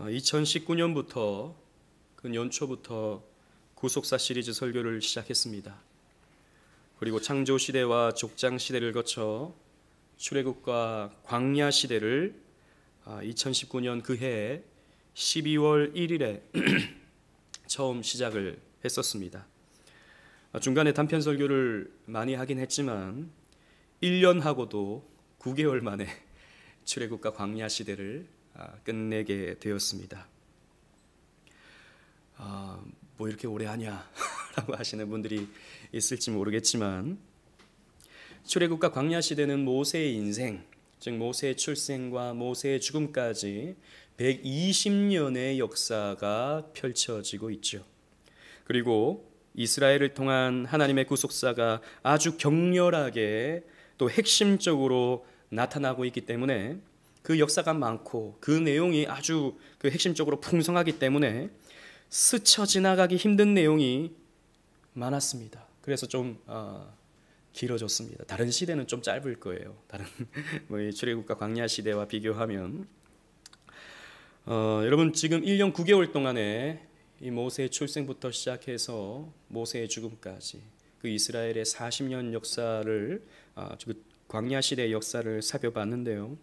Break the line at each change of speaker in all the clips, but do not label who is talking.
2019년부터 그 연초부터 구속사 시리즈 설교를 시작했습니다. 그리고 창조시대와 족장시대를 거쳐 출애굽과 광야시대를 2019년 그해 12월 1일에 처음 시작을 했었습니다. 중간에 단편 설교를 많이 하긴 했지만 1년하고도 9개월 만에 출애굽과 광야시대를 끝내게 되었습니다. 뭐 이렇게 오래 하냐 라고 하시는 분들이 있을지 모르겠지만, 출애굽과 광야시대는 모세의 인생, 즉 모세의 출생과 모세의 죽음까지 120년의 역사가 펼쳐지고 있죠. 그리고 이스라엘을 통한 하나님의 구속사가 아주 격렬하게 또 핵심적으로 나타나고 있기 때문에, 그 역사가 많고 그 내용이 아주 그 핵심적으로 풍성하기 때문에 스쳐 지나가기 힘든 내용이 많았습니다. 그래서 좀 길어졌습니다. 다른 시대는 좀 짧을 거예요. 다른 출애굽과 광야 시대와 비교하면 여러분, 지금 1년 9개월 동안에 이 모세의 출생부터 시작해서 모세의 죽음까지 그 이스라엘의 40년 역사를, 광야 시대의 역사를 살펴봤는데요.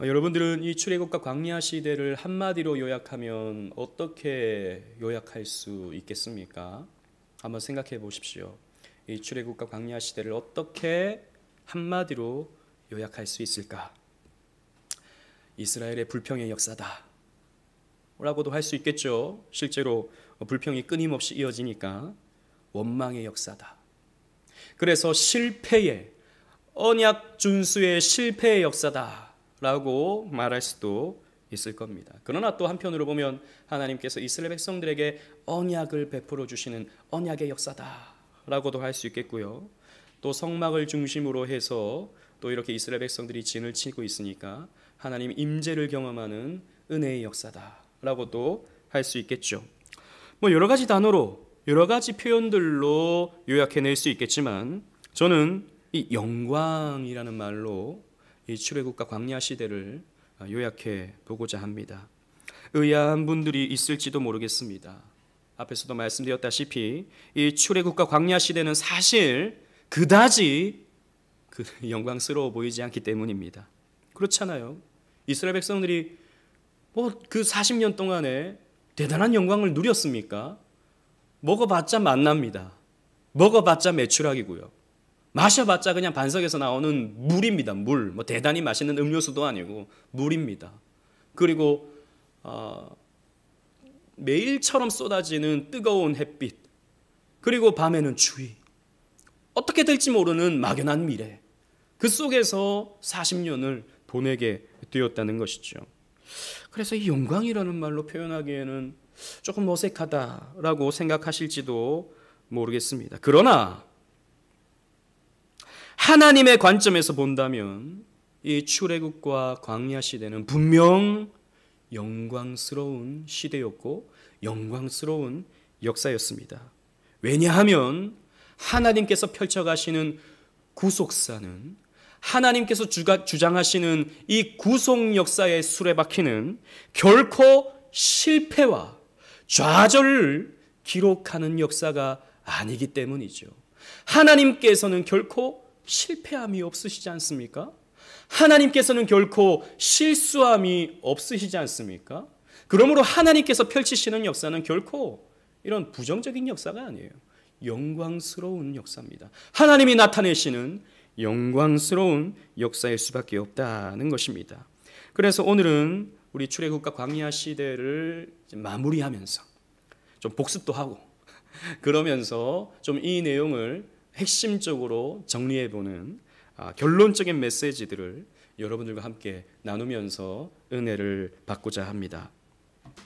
여러분들은 이 출애굽과 광야 시대를 한마디로 요약하면 어떻게 요약할 수 있겠습니까? 한번 생각해 보십시오. 이 출애굽과 광야 시대를 어떻게 한마디로 요약할 수 있을까? 이스라엘의 불평의 역사다 라고도 할 수 있겠죠. 실제로 불평이 끊임없이 이어지니까 원망의 역사다. 그래서 실패의, 언약 준수의 실패의 역사다 라고 말할 수도 있을 겁니다. 그러나 또 한편으로 보면 하나님께서 이스라엘 백성들에게 언약을 베풀어 주시는 언약의 역사다 라고도 할 수 있겠고요. 또 성막을 중심으로 해서 또 이렇게 이스라엘 백성들이 진을 치고 있으니까 하나님 임재를 경험하는 은혜의 역사다 라고도 할 수 있겠죠. 뭐 여러 가지 단어로, 여러 가지 표현들로 요약해낼 수 있겠지만, 저는 이 영광이라는 말로 이 출애굽과 광야 시대를 요약해 보고자 합니다. 의아한 분들이 있을지도 모르겠습니다. 앞에서도 말씀드렸다시피 이 출애굽과 광야 시대는 사실 그다지 영광스러워 보이지 않기 때문입니다. 그렇잖아요. 이스라엘 백성들이 그 40년 동안에 대단한 영광을 누렸습니까? 먹어봤자 만납니다. 먹어봤자 메추라기고요. 마셔봤자 그냥 반석에서 나오는 물입니다. 물. 뭐 대단히 맛있는 음료수도 아니고 물입니다. 그리고 매일처럼 쏟아지는 뜨거운 햇빛, 그리고 밤에는 추위, 어떻게 될지 모르는 막연한 미래, 그 속에서 40년을 보내게 되었다는 것이죠. 그래서 이 영광이라는 말로 표현하기에는 조금 어색하다라고 생각하실지도 모르겠습니다. 그러나 하나님의 관점에서 본다면 이 출애굽과 광야 시대는 분명 영광스러운 시대였고 영광스러운 역사였습니다. 왜냐하면 하나님께서 펼쳐가시는 구속사는, 하나님께서 주장하시는 이 구속 역사의 수레바퀴는 결코 실패와 좌절을 기록하는 역사가 아니기 때문이죠. 하나님께서는 결코 실패함이 없으시지 않습니까? 하나님께서는 결코 실수함이 없으시지 않습니까? 그러므로 하나님께서 펼치시는 역사는 결코 이런 부정적인 역사가 아니에요. 영광스러운 역사입니다. 하나님이 나타내시는 영광스러운 역사일 수밖에 없다는 것입니다. 그래서 오늘은 우리 출애굽과 광야 시대를 마무리하면서 좀 복습도 하고 그러면서 좀 이 내용을 핵심적으로 정리해보는 결론적인 메시지들을 여러분들과 함께 나누면서 은혜를 받고자 합니다.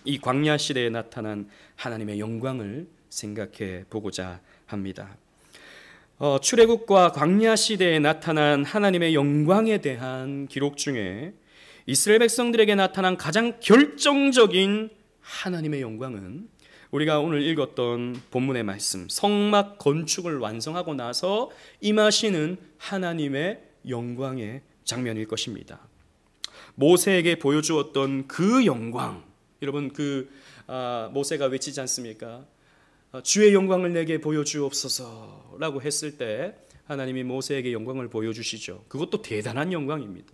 이 광야 시대에 나타난 하나님의 영광을 생각해 보고자 합니다. 출애굽과 광야 시대에 나타난 하나님의 영광에 대한 기록 중에 이스라엘 백성들에게 나타난 가장 결정적인 하나님의 영광은 우리가 오늘 읽었던 본문의 말씀, 성막 건축을 완성하고 나서 임하시는 하나님의 영광의 장면일 것입니다. 모세에게 보여주었던 그 영광, 여러분 모세가 외치지 않습니까? 주의 영광을 내게 보여주옵소서라고 했을 때 하나님이 모세에게 영광을 보여주시죠. 그것도 대단한 영광입니다.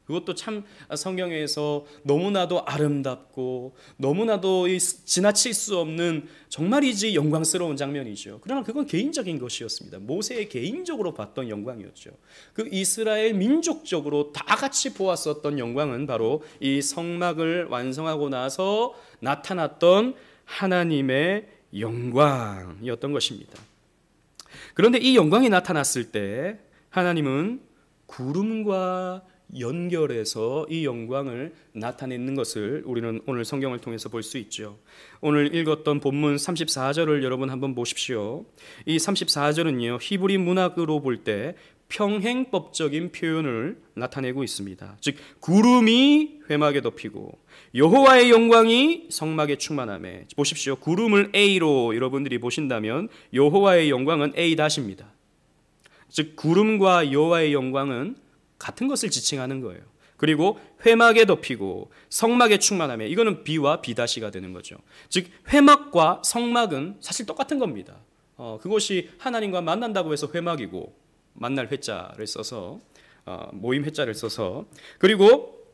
그것도 참 성경에서 너무나도 아름답고 너무나도 지나칠 수 없는 정말이지 영광스러운 장면이죠. 그러나 그건 개인적인 것이었습니다. 모세의 개인적으로 봤던 영광이었죠. 그 이스라엘 민족적으로 다 같이 보았었던 영광은 바로 이 성막을 완성하고 나서 나타났던 하나님의 영광이었던 것입니다. 그런데 이 영광이 나타났을 때 하나님은 구름과 연결해서 이 영광을 나타내는 것을 우리는 오늘 성경을 통해서 볼 수 있죠. 오늘 읽었던 본문 34절을 여러분 한번 보십시오. 이 34절은요, 히브리 문학으로 볼 때 평행법적인 표현을 나타내고 있습니다. 즉 구름이 회막에 덮이고 여호와의 영광이 성막에 충만하매. 보십시오. 구름을 A로 여러분들이 보신다면 여호와의 영광은 A-입니다. 즉 구름과 여호와의 영광은 같은 것을 지칭하는 거예요. 그리고 회막에 덮이고 성막에 충만하며, 이거는 B와 B-가 되는 거죠. 즉 회막과 성막은 사실 똑같은 겁니다. 그것이 하나님과 만난다고 해서 회막이고, 만날 회자를 써서 모임 회자를 써서, 그리고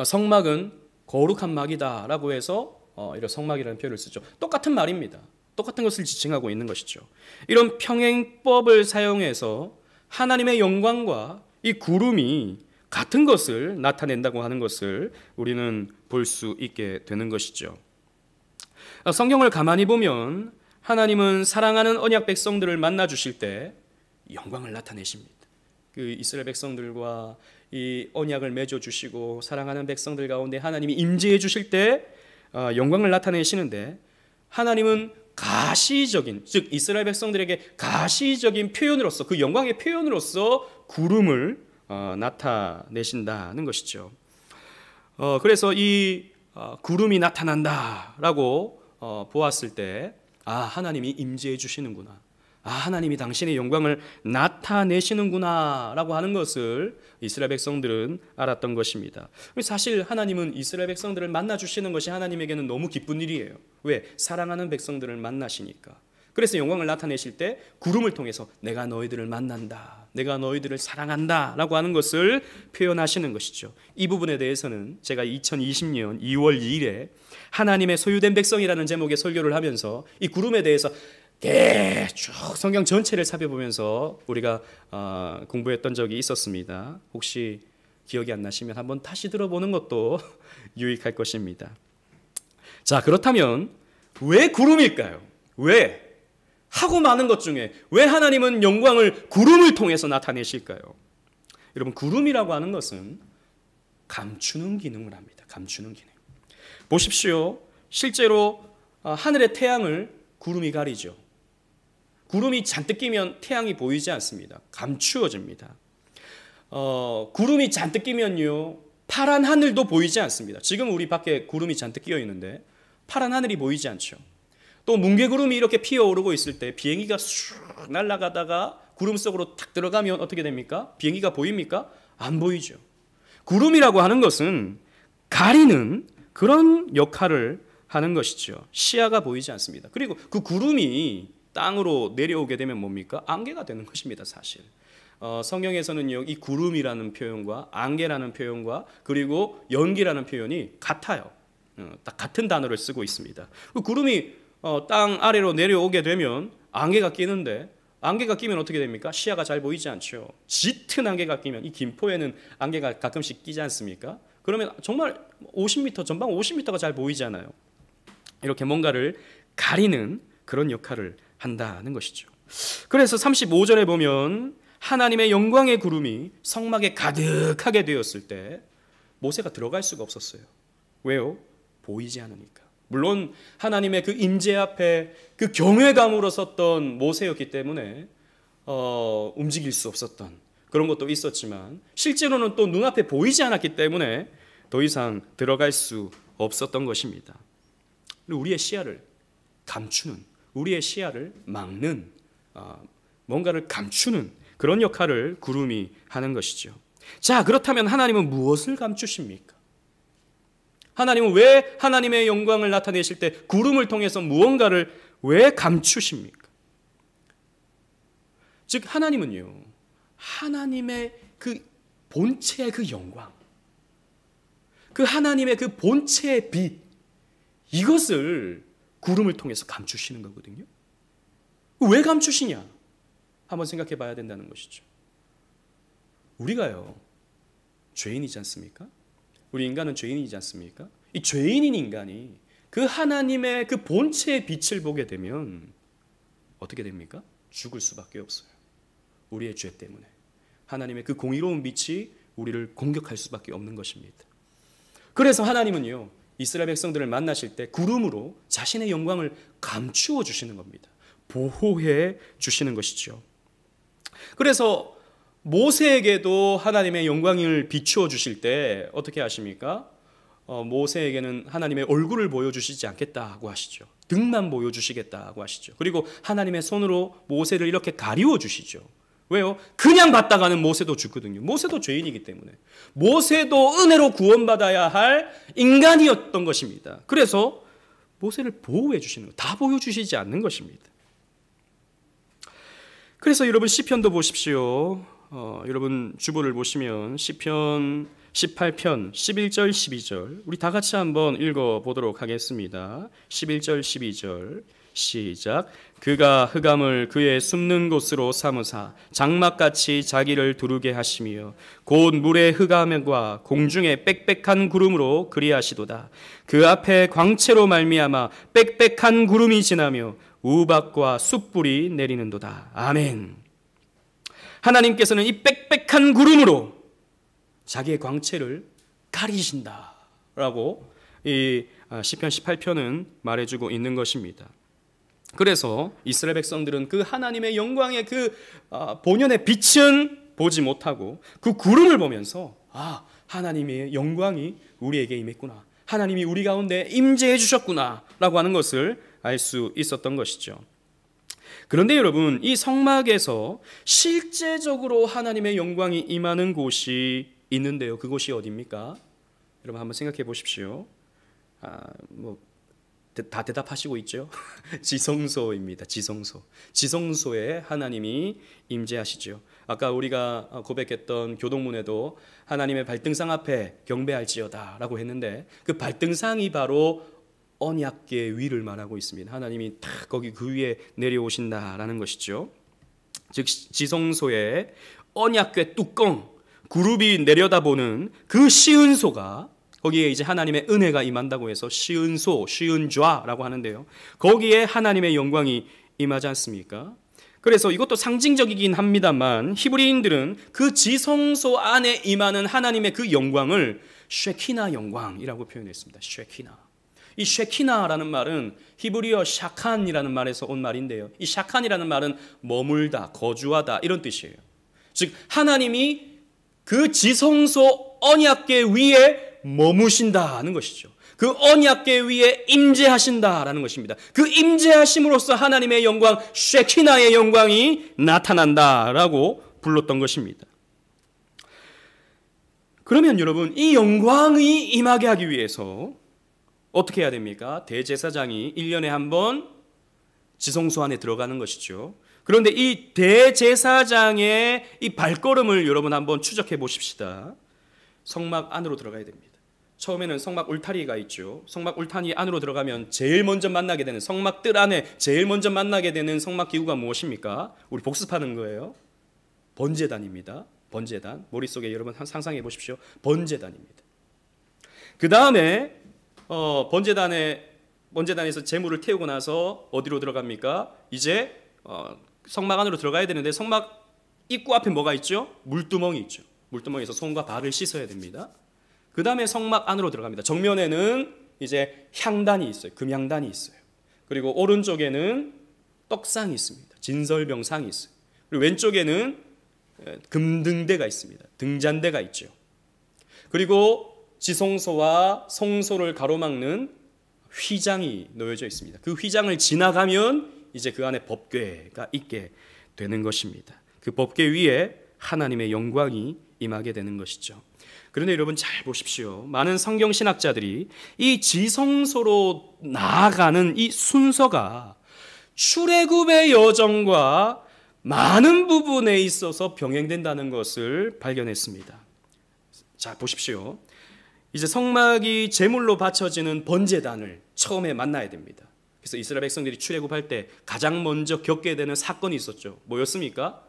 성막은 거룩한 막이다라고 해서 이런 성막이라는 표현을 쓰죠. 똑같은 말입니다. 똑같은 것을 지칭하고 있는 것이죠. 이런 평행법을 사용해서 하나님의 영광과 이 구름이 같은 것을 나타낸다고 하는 것을 우리는 볼 수 있게 되는 것이죠. 성경을 가만히 보면 하나님은 사랑하는 언약 백성들을 만나 주실 때 영광을 나타내십니다. 그 이스라엘 백성들과 이 언약을 맺어 주시고 사랑하는 백성들 가운데 하나님이 임재해 주실 때 영광을 나타내시는데, 하나님은 가시적인, 즉 이스라엘 백성들에게 가시적인 표현으로서, 그 영광의 표현으로서 구름을 나타내신다는 것이죠. 그래서 이 구름이 나타난다라고 보았을 때 하나님이 임재해 주시는구나, 하나님이 당신의 영광을 나타내시는구나 라고 하는 것을 이스라엘 백성들은 알았던 것입니다. 사실 하나님은 이스라엘 백성들을 만나 주시는 것이 하나님에게는 너무 기쁜 일이에요. 왜? 사랑하는 백성들을 만나시니까. 그래서 영광을 나타내실 때 구름을 통해서 내가 너희들을 만난다, 내가 너희들을 사랑한다 라고 하는 것을 표현하시는 것이죠. 이 부분에 대해서는 제가 2020년 2월 2일에 하나님의 소유된 백성이라는 제목의 설교를 하면서 이 구름에 대해서 쭉 성경 전체를 살펴보면서 우리가 공부했던 적이 있었습니다. 혹시 기억이 안 나시면 한번 다시 들어보는 것도 유익할 것입니다. 자, 그렇다면 왜 구름일까요? 왜? 하고 많은 것 중에 왜 하나님은 영광을 구름을 통해서 나타내실까요? 여러분, 구름이라고 하는 것은 감추는 기능을 합니다. 감추는 기능. 보십시오. 실제로 하늘의 태양을 구름이 가리죠. 구름이 잔뜩 끼면 태양이 보이지 않습니다. 감추어집니다. 구름이 잔뜩 끼면요, 파란 하늘도 보이지 않습니다. 지금 우리 밖에 구름이 잔뜩 끼어 있는데 파란 하늘이 보이지 않죠. 또 뭉게구름이 이렇게 피어오르고 있을 때 비행기가 쑥 날아가다가 구름 속으로 탁 들어가면 어떻게 됩니까? 비행기가 보입니까? 안 보이죠. 구름이라고 하는 것은 가리는 그런 역할을 하는 것이죠. 시야가 보이지 않습니다. 그리고 그 구름이 땅으로 내려오게 되면 뭡니까? 안개가 되는 것입니다, 사실. 성경에서는요, 이 구름이라는 표현과 안개라는 표현과 그리고 연기라는 표현이 같아요. 딱 같은 단어를 쓰고 있습니다. 그 구름이 땅 아래로 내려오게 되면 안개가 끼는데, 안개가 끼면 어떻게 됩니까? 시야가 잘 보이지 않죠. 짙은 안개가 끼면, 이 김포에는 안개가 가끔씩 끼지 않습니까? 그러면 정말 50m, 전방 50m가 잘 보이잖아요. 이렇게 뭔가를 가리는 그런 역할을 한다는 것이죠. 그래서 35절에 보면 하나님의 영광의 구름이 성막에 가득하게 되었을 때 모세가 들어갈 수가 없었어요. 왜요? 보이지 않으니까. 물론 하나님의 그 임재 앞에 그 경외감으로 섰던 모세였기 때문에 움직일 수 없었던 그런 것도 있었지만, 실제로는 또 눈앞에 보이지 않았기 때문에 더 이상 들어갈 수 없었던 것입니다. 우리의 시야를 감추는, 우리의 시야를 막는, 뭔가를 감추는 그런 역할을 구름이 하는 것이죠. 자, 그렇다면 하나님은 무엇을 감추십니까? 하나님은 왜 하나님의 영광을 나타내실 때 구름을 통해서 무언가를 왜 감추십니까? 즉 하나님은요, 하나님의 그 본체의 그 영광, 그 하나님의 그 본체의 빛, 이것을 구름을 통해서 감추시는 거거든요. 왜 감추시냐? 한번 생각해 봐야 된다는 것이죠. 우리가요, 죄인이지 않습니까? 우리 인간은 죄인이지 않습니까? 이 죄인인 인간이 그 하나님의 그 본체의 빛을 보게 되면 어떻게 됩니까? 죽을 수밖에 없어요. 우리의 죄 때문에. 하나님의 그 공의로운 빛이 우리를 공격할 수밖에 없는 것입니다. 그래서 하나님은요, 이스라엘 백성들을 만나실 때 구름으로 자신의 영광을 감추어 주시는 겁니다. 보호해 주시는 것이죠. 그래서 모세에게도 하나님의 영광을 비추어 주실 때 어떻게 하십니까? 모세에게는 하나님의 얼굴을 보여주시지 않겠다고 하시죠. 등만 보여주시겠다고 하시죠. 그리고 하나님의 손으로 모세를 이렇게 가리워 주시죠. 왜요? 그냥 봤다가는 모세도 죽거든요. 모세도 죄인이기 때문에. 모세도 은혜로 구원받아야 할 인간이었던 것입니다. 그래서 모세를 보호해 주시는 것, 다 보여주시지 않는 것입니다. 그래서 여러분 시편도 보십시오. 여러분 주보를 보시면 시편 18편 11절 12절 우리 다 같이 한번 읽어보도록 하겠습니다. 11절 12절 시작. 그가 흑암을 그의 숨는 곳으로 삼으사 장막같이 자기를 두르게 하시며 곧 물의 흑암과 공중의 빽빽한 구름으로 그리하시도다. 그 앞에 광채로 말미암아 빽빽한 구름이 지나며 우박과 숯불이 내리는도다. 아멘. 하나님께서는 이 빽빽한 구름으로 자기의 광채를 가리신다라고 이 시편 18편은 말해주고 있는 것입니다. 그래서 이스라엘 백성들은 그 하나님의 영광의 그 본연의 빛은 보지 못하고 그 구름을 보면서 하나님의 영광이 우리에게 임했구나, 하나님이 우리 가운데 임재해 주셨구나 라고 하는 것을 알 수 있었던 것이죠. 그런데 여러분, 이 성막에서 실제적으로 하나님의 영광이 임하는 곳이 있는데요. 그곳이 어디입니까? 여러분 한번 생각해 보십시오. 다 대답하시고 있죠? 지성소입니다. 지성소에 하나님이 임재하시죠. 아까 우리가 고백했던 교동문에도 하나님의 발등상 앞에 경배할지어다 라고 했는데 그 발등상이 바로 언약궤 위를 말하고 있습니다. 하나님이 딱 거기 그 위에 내려오신다라는 것이죠. 즉 지성소의 언약궤 뚜껑, 그룹이 내려다보는 그 시은소가, 거기에 이제 하나님의 은혜가 임한다고 해서 시은소, 시은좌라고 하는데요. 거기에 하나님의 영광이 임하지 않습니까? 그래서 이것도 상징적이긴 합니다만 히브리인들은 그 지성소 안에 임하는 하나님의 그 영광을 쉐키나 영광이라고 표현했습니다. 쉐키나. 이 쉐키나라는 말은 히브리어 샤칸이라는 말에서 온 말인데요. 이 샤칸이라는 말은 머물다, 거주하다 이런 뜻이에요. 즉 하나님이 그 지성소 언약궤 위에 머무신다는 것이죠. 그 언약궤 위에 임재하신다라는 것입니다. 그 임재하심으로써 하나님의 영광, 쉐키나의 영광이 나타난다라고 불렀던 것입니다. 그러면 여러분, 이 영광이 임하게 하기 위해서 어떻게 해야 됩니까? 대제사장이 1년에 한 번 지성소 안에 들어가는 것이죠. 그런데 이 대제사장의 이 발걸음을 여러분 한번 추적해 보십시다. 성막 안으로 들어가야 됩니다. 처음에는 성막 울타리가 있죠. 성막 울타리 안으로 들어가면 제일 먼저 만나게 되는, 성막 뜰 안에 제일 먼저 만나게 되는 성막 기구가 무엇입니까? 우리 복습하는 거예요. 번제단입니다. 번제단. 머릿속에 여러분 상상해 보십시오. 번제단입니다. 그 다음에 번제단에서 제물을 태우고 나서 어디로 들어갑니까? 이제 성막 안으로 들어가야 되는데 성막 입구 앞에 뭐가 있죠? 물두멍이 있죠. 물두멍에서 손과 발을 씻어야 됩니다. 그 다음에 성막 안으로 들어갑니다. 정면에는 이제 향단이 있어요. 금향단이 있어요. 그리고 오른쪽에는 떡상이 있습니다. 진설병상이 있어요. 그리고 왼쪽에는 금등대가 있습니다. 등잔대가 있죠. 그리고 지성소와 성소를 가로막는 휘장이 놓여져 있습니다. 그 휘장을 지나가면 이제 그 안에 법궤가 있게 되는 것입니다. 그 법궤 위에 하나님의 영광이 임하게 되는 것이죠. 그런데 여러분 잘 보십시오. 많은 성경 신학자들이 이 지성소로 나아가는 이 순서가 출애굽의 여정과 많은 부분에 있어서 병행된다는 것을 발견했습니다. 자, 보십시오. 이제 성막이 제물로 바쳐지는 번제단을 처음에 만나야 됩니다. 그래서 이스라엘 백성들이 출애굽할 때 가장 먼저 겪게 되는 사건이 있었죠. 뭐였습니까?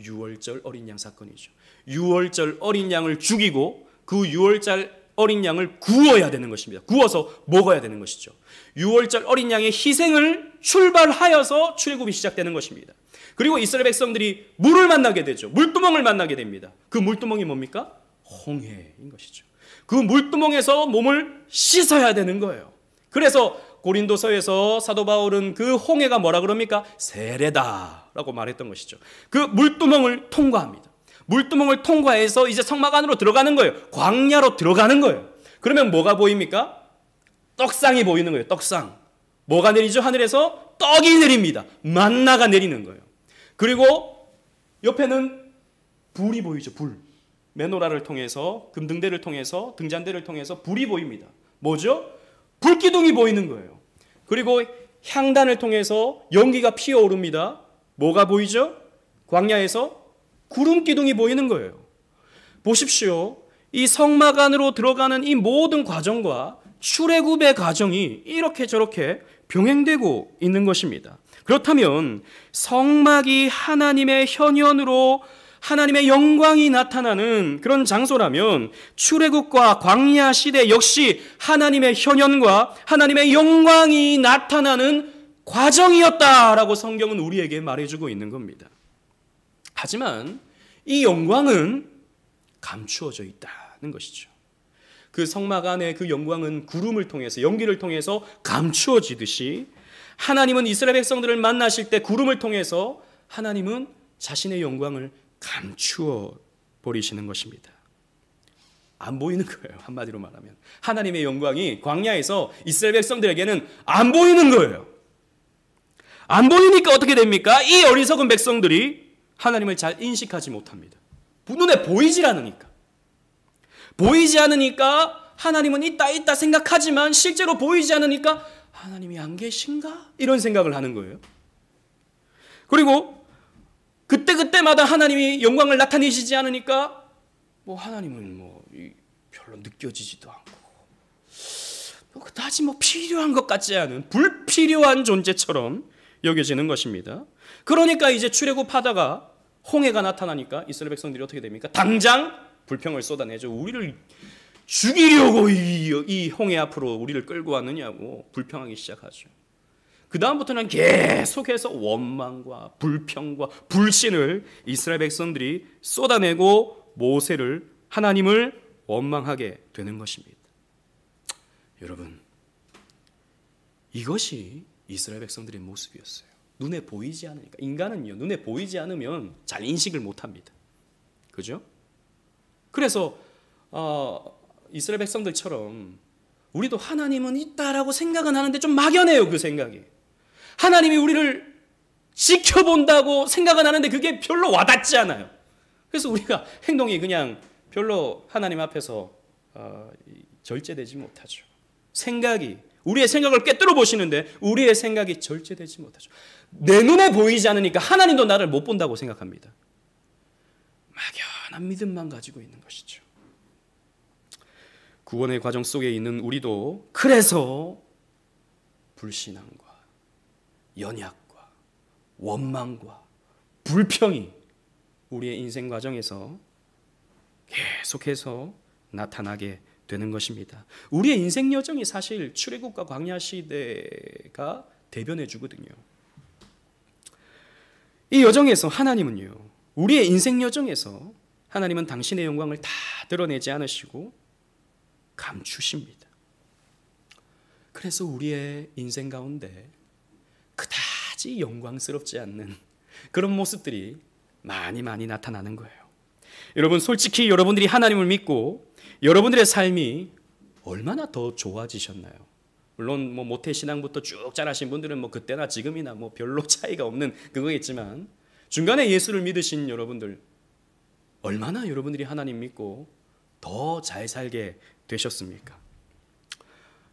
유월절 어린 양 사건이죠. 유월절 어린 양을 죽이고 그 유월절 어린 양을 구워야 되는 것입니다. 구워서 먹어야 되는 것이죠. 유월절 어린 양의 희생을 출발하여서 출애굽이 시작되는 것입니다. 그리고 이스라엘 백성들이 물을 만나게 되죠. 물두멍을 만나게 됩니다. 그 물두멍이 뭡니까? 홍해인 것이죠. 그 물두멍에서 몸을 씻어야 되는 거예요. 그래서 고린도서에서 사도 바울은 그 홍해가 뭐라 그럽니까? 세례다라고 말했던 것이죠. 그 물두멍을 통과합니다. 물두멍을 통과해서 이제 성막 안으로 들어가는 거예요. 광야로 들어가는 거예요. 그러면 뭐가 보입니까? 떡상이 보이는 거예요. 떡상. 뭐가 내리죠? 하늘에서 떡이 내립니다. 만나가 내리는 거예요. 그리고 옆에는 불이 보이죠. 불. 메노라를 통해서, 금등대를 통해서, 등잔대를 통해서 불이 보입니다. 뭐죠? 불기둥이 보이는 거예요. 그리고 향단을 통해서 연기가 피어오릅니다. 뭐가 보이죠? 광야에서 구름기둥이 보이는 거예요. 보십시오. 이 성막 안으로 들어가는 이 모든 과정과 출애굽의 과정이 이렇게 저렇게 병행되고 있는 것입니다. 그렇다면 성막이 하나님의 현현으로 하나님의 영광이 나타나는 그런 장소라면 출애굽과 광야 시대 역시 하나님의 현현과 하나님의 영광이 나타나는 과정이었다라고 성경은 우리에게 말해주고 있는 겁니다. 하지만 이 영광은 감추어져 있다는 것이죠. 그 성막 안에 그 영광은 구름을 통해서, 연기를 통해서 감추어지듯이 하나님은 이스라엘 백성들을 만나실 때 구름을 통해서 하나님은 자신의 영광을 감추어 버리시는 것입니다. 안 보이는 거예요. 한마디로 말하면 하나님의 영광이 광야에서 이스라엘 백성들에게는 안 보이는 거예요. 안 보이니까 어떻게 됩니까? 이 어리석은 백성들이 하나님을 잘 인식하지 못합니다. 눈에 보이질 않으니까. 보이지 않으니까 하나님은 있다 생각하지만 실제로 보이지 않으니까 하나님이 안 계신가? 이런 생각을 하는 거예요. 그리고 그때마다 하나님이 영광을 나타내시지 않으니까 하나님은 별로 느껴지지도 않고 그다지 필요한 것 같지 않은 불필요한 존재처럼 여겨지는 것입니다. 그러니까 이제 출애굽하다가 홍해가 나타나니까 이스라엘 백성들이 어떻게 됩니까? 당장 불평을 쏟아내죠. 우리를 죽이려고 이 홍해 앞으로 우리를 끌고 왔느냐고 불평하기 시작하죠. 그 다음부터는 계속해서 원망과 불평과 불신을 이스라엘 백성들이 쏟아내고 모세를, 하나님을 원망하게 되는 것입니다. 여러분, 이것이 이스라엘 백성들의 모습이었어요. 눈에 보이지 않으니까. 인간은요, 눈에 보이지 않으면 잘 인식을 못합니다. 그죠? 그래서 이스라엘 백성들처럼 우리도 하나님은 있다라고 생각은 하는데 좀 막연해요, 그 생각이. 하나님이 우리를 지켜본다고 생각은 하는데 그게 별로 와닿지 않아요. 그래서 우리가 행동이 그냥 별로 하나님 앞에서 절제되지 못하죠. 우리의 생각을 꿰뚫어 보시는데 우리의 생각이 절제되지 못하죠. 내 눈에 보이지 않으니까 하나님도 나를 못 본다고 생각합니다. 막연한 믿음만 가지고 있는 것이죠. 구원의 과정 속에 있는 우리도 그래서 불신앙과 연약과 원망과 불평이 우리의 인생 과정에서 계속해서 나타나게 되는 것입니다. 우리의 인생 여정이 사실 출애굽과 광야 시대가 대변해 주거든요. 이 여정에서 하나님은요, 우리의 인생 여정에서 하나님은 당신의 영광을 다 드러내지 않으시고 감추십니다. 그래서 우리의 인생 가운데 그다지 영광스럽지 않는 그런 모습들이 많이 나타나는 거예요. 여러분, 솔직히 여러분들이 하나님을 믿고 여러분들의 삶이 얼마나 더 좋아지셨나요? 물론 모태신앙부터 쭉 자라신 분들은 그때나 지금이나 별로 차이가 없는 그거겠지만 중간에 예수를 믿으신 여러분들 얼마나 여러분들이 하나님 믿고 더 잘 살게 되셨습니까?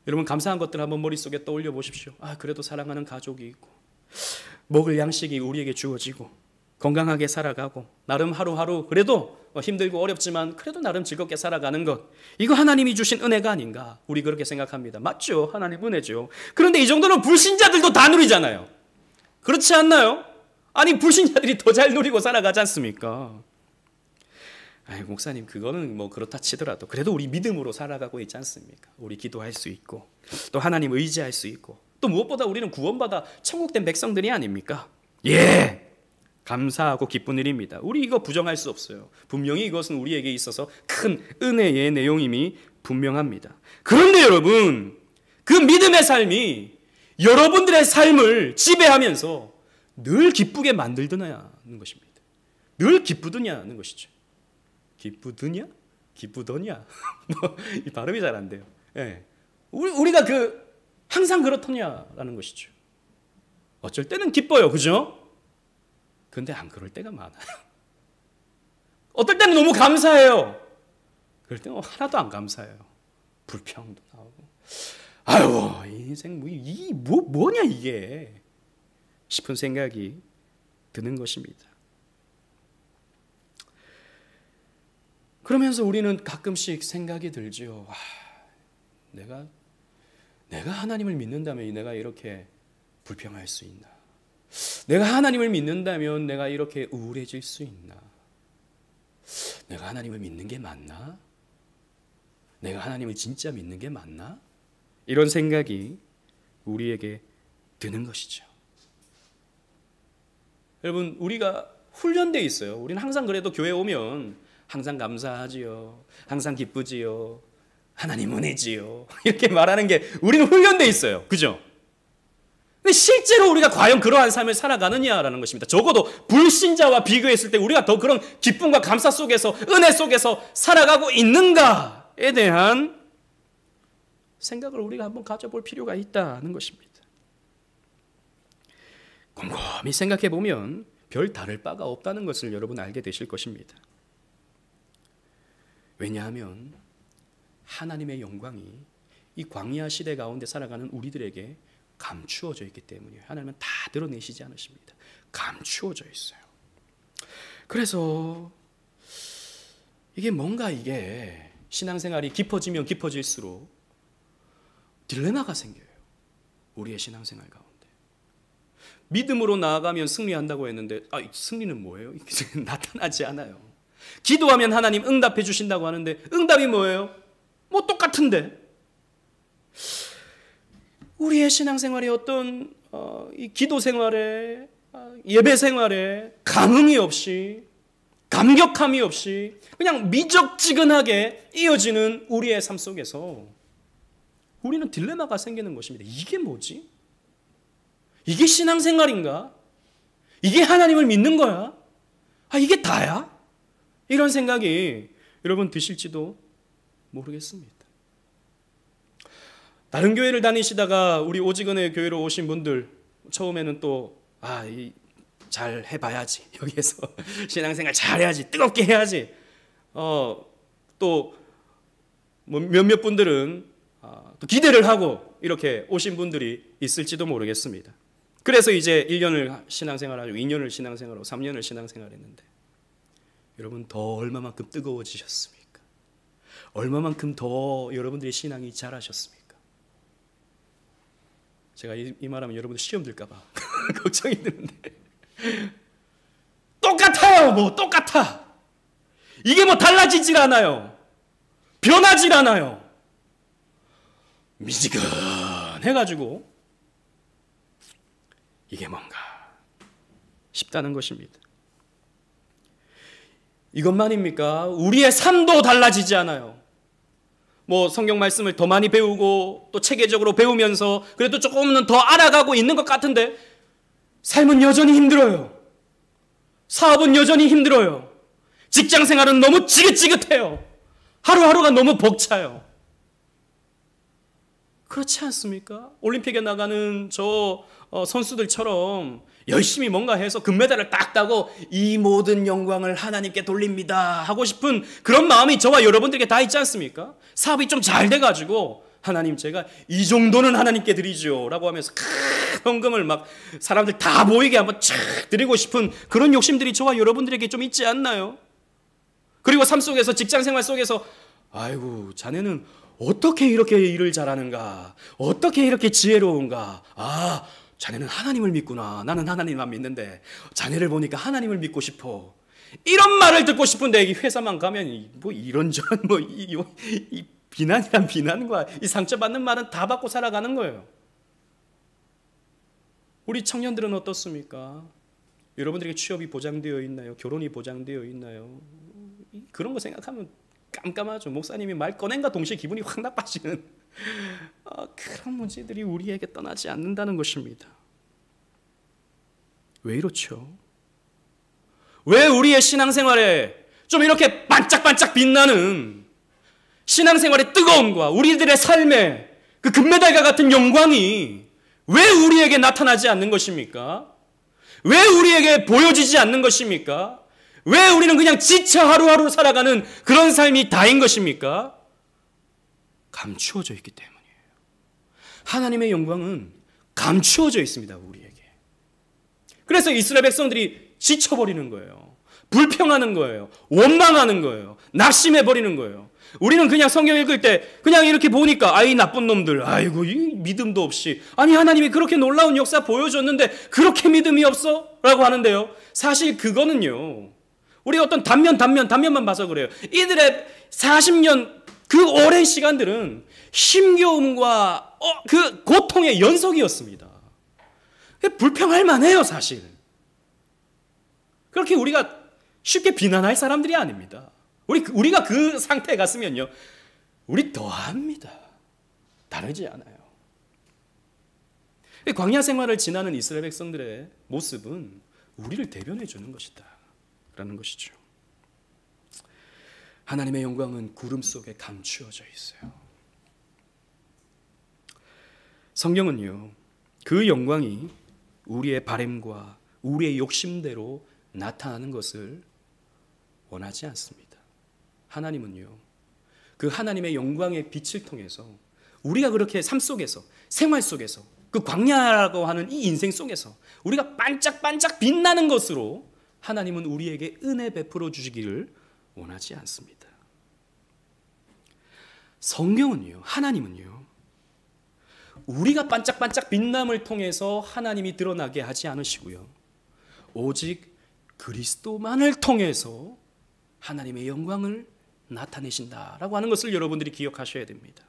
여러분, 감사한 것들 한번 머릿속에 떠올려 보십시오. 그래도 사랑하는 가족이 있고, 먹을 양식이 우리에게 주어지고, 건강하게 살아가고, 나름 하루하루 그래도 힘들고 어렵지만 그래도 나름 즐겁게 살아가는 것, 이거 하나님이 주신 은혜가 아닌가, 우리 그렇게 생각합니다. 맞죠? 하나님 은혜죠. 그런데 이 정도는 불신자들도 다 누리잖아요. 그렇지 않나요? 아니, 불신자들이 더 잘 누리고 살아가지 않습니까? 목사님, 그거는 뭐 그렇다 치더라도 그래도 우리 믿음으로 살아가고 있지 않습니까? 우리 기도할 수 있고, 또 하나님 의지할 수 있고, 또 무엇보다 우리는 구원받아 천국된 백성들이 아닙니까? 예! 감사하고 기쁜 일입니다. 우리 이거 부정할 수 없어요. 분명히 이것은 우리에게 있어서 큰 은혜의 내용임이 분명합니다. 그런데 여러분, 그 믿음의 삶이 여러분들의 삶을 지배하면서 늘 기쁘게 만들드냐는 것입니다. 늘 기쁘드냐는 것이죠. 기쁘드냐? 기쁘더냐? 이 발음이 잘 안 돼요. 예. 우리가 항상 그렇더냐라는 것이죠. 어쩔 때는 기뻐요. 그죠? 근데 안 그럴 때가 많아요. 어떨 때는 너무 감사해요. 그럴 때는 하나도 안 감사해요. 불평도 나오고. 아유, 인생 뭐냐 이게 싶은 생각이 드는 것입니다. 그러면서 우리는 가끔씩 생각이 들지요. 내가 하나님을 믿는다면 내가 이렇게 불평할 수 있나? 내가 하나님을 믿는다면 내가 이렇게 우울해질 수 있나? 내가 하나님을 믿는 게 맞나? 내가 하나님을 진짜 믿는 게 맞나? 이런 생각이 우리에게 드는 것이죠. 여러분, 우리가 훈련되어 있어요. 우리는 항상 그래도 교회 오면 항상 감사하지요. 항상 기쁘지요. 하나님 은혜지요. 이렇게 말하는 게 우리는 훈련되어 있어요. 그죠? 근데 실제로 우리가 과연 그러한 삶을 살아가느냐라는 것입니다. 적어도 불신자와 비교했을 때 우리가 더 그런 기쁨과 감사 속에서, 은혜 속에서 살아가고 있는가에 대한 생각을 우리가 한번 가져볼 필요가 있다는 것입니다. 곰곰이 생각해 보면 별 다를 바가 없다는 것을 여러분 알게 되실 것입니다. 왜냐하면 하나님의 영광이 이 광야 시대 가운데 살아가는 우리들에게 감추어져 있기 때문이에요. 하나님은 다 드러내시지 않으십니다. 감추어져 있어요. 그래서 이게 신앙생활이 깊어지면 깊어질수록 딜레마가 생겨요. 우리의 신앙생활 가운데. 믿음으로 나아가면 승리한다고 했는데 승리는 뭐예요? 나타나지 않아요. 기도하면 하나님 응답해 주신다고 하는데 응답이 뭐예요? 뭐 똑같은데. 우리의 신앙생활에 어떤 이 기도 생활에, 예배 생활에 감흥이 없이, 감격함이 없이 그냥 미적지근하게 이어지는 우리의 삶 속에서 우리는 딜레마가 생기는 것입니다. 이게 뭐지? 이게 신앙생활인가? 이게 하나님을 믿는 거야? 이게 다야? 이런 생각이 여러분 드실지도 모르겠습니다. 다른 교회를 다니시다가 우리 오지근의 교회로 오신 분들, 처음에는 또 잘 해봐야지, 여기에서 신앙생활 잘해야지, 뜨겁게 해야지, 또 몇몇 분들은 또 기대를 하고 이렇게 오신 분들이 있을지도 모르겠습니다. 그래서 이제 1년을 신앙생활하고 2년을 신앙생활하고 3년을 신앙생활했는데, 여러분 더 얼마만큼 뜨거워지셨습니까? 얼마만큼 더 여러분들의 신앙이 자라셨습니까? 제가 이 말하면 여러분들 시험 들까 봐 걱정이 드는데, 똑같아요. 뭐 똑같아. 이게 뭐 달라지질 않아요. 변하질 않아요. 미지근해가지고 이게 뭔가 싶다는 것입니다. 이것만입니까? 우리의 삶도 달라지지 않아요. 뭐 성경 말씀을 더 많이 배우고 또 체계적으로 배우면서 그래도 조금은 더 알아가고 있는 것 같은데 삶은 여전히 힘들어요. 사업은 여전히 힘들어요. 직장 생활은 너무 지긋지긋해요. 하루하루가 너무 벅차요. 그렇지 않습니까? 올림픽에 나가는 저 선수들처럼 열심히 뭔가 해서 금메달을 딱 따고 이 모든 영광을 하나님께 돌립니다 하고 싶은 그런 마음이 저와 여러분들에게 다 있지 않습니까? 사업이 좀 잘 돼가지고 하나님 제가 이 정도는 하나님께 드리죠 라고 하면서 큰 헌금을 막 사람들 다 보이게 한번 쫙 드리고 싶은 그런 욕심들이 저와 여러분들에게 좀 있지 않나요? 그리고 삶 속에서 직장생활 속에서 아이고 자네는 어떻게 이렇게 일을 잘하는가, 어떻게 이렇게 지혜로운가, 아 자네는 하나님을 믿구나, 나는 하나님만 믿는데 자네를 보니까 하나님을 믿고 싶어, 이런 말을 듣고 싶은데 이 회사만 가면 뭐 이런저런 이 비난이란 비난과 이 상처받는 말은 다 받고 살아가는 거예요. 우리 청년들은 어떻습니까? 여러분들에게 취업이 보장되어 있나요? 결혼이 보장되어 있나요? 그런 거 생각하면 깜깜하죠. 목사님이 말 꺼낸가 동시에 기분이 확 나빠지는 그런 문제들이 우리에게 떠나지 않는다는 것입니다. 왜 이렇죠? 왜 우리의 신앙생활에 좀 이렇게 반짝반짝 빛나는 신앙생활의 뜨거움과 우리들의 삶의 그 금메달과 같은 영광이 왜 우리에게 나타나지 않는 것입니까? 왜 우리에게 보여지지 않는 것입니까? 왜 우리는 그냥 지쳐 하루하루 살아가는 그런 삶이 다인 것입니까? 감추어져 있기 때문이에요. 하나님의 영광은 감추어져 있습니다, 우리에게. 그래서 이스라엘 백성들이 지쳐버리는 거예요. 불평하는 거예요. 원망하는 거예요. 낙심해버리는 거예요. 우리는 그냥 성경 읽을 때 그냥 이렇게 보니까 아이 나쁜 놈들, 아이고 이 믿음도 없이, 아니 하나님이 그렇게 놀라운 역사 보여줬는데 그렇게 믿음이 없어? 라고 하는데요. 사실 그거는요, 우리 어떤 단면만 봐서 그래요. 이들의 40년 그 오랜 시간들은 힘겨움과 그 고통의 연속이었습니다. 불평할 만해요, 사실. 그렇게 우리가 쉽게 비난할 사람들이 아닙니다. 우리가 그 상태에 갔으면요, 우리 더합니다. 다르지 않아요. 광야 생활을 지나는 이스라엘 백성들의 모습은 우리를 대변해 주는 것이다 라는 것이죠. 하나님의 영광은 구름 속에 감추어져 있어요. 성경은요, 그 영광이 우리의 바램과 우리의 욕심대로 나타나는 것을 원하지 않습니다. 하나님은요, 그 하나님의 영광의 빛을 통해서 우리가 그렇게 삶 속에서, 생활 속에서, 그 광야라고 하는 이 인생 속에서 우리가 반짝반짝 빛나는 것으로 하나님은 우리에게 은혜 베풀어 주시기를 원하지 않습니다. 성경은요, 하나님은요, 우리가 반짝반짝 빛남을 통해서 하나님이 드러나게 하지 않으시고요, 오직 그리스도만을 통해서 하나님의 영광을 나타내신다라고 하는 것을 여러분들이 기억하셔야 됩니다.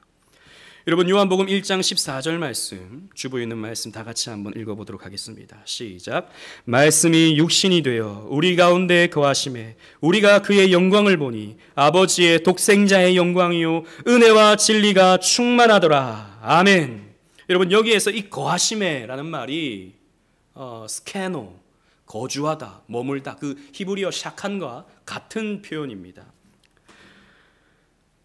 여러분, 요한복음 1장 14절 말씀, 주보에 있는 말씀 다 같이 한번 읽어보도록 하겠습니다. 시작. 말씀이 육신이 되어 우리 가운데 거하심에 우리가 그의 영광을 보니 아버지의 독생자의 영광이요 은혜와 진리가 충만하더라. 아멘. 여러분, 여기에서 이 거하심에라는 말이 스케노, 거주하다, 머물다, 그 히브리어 샤칸과 같은 표현입니다.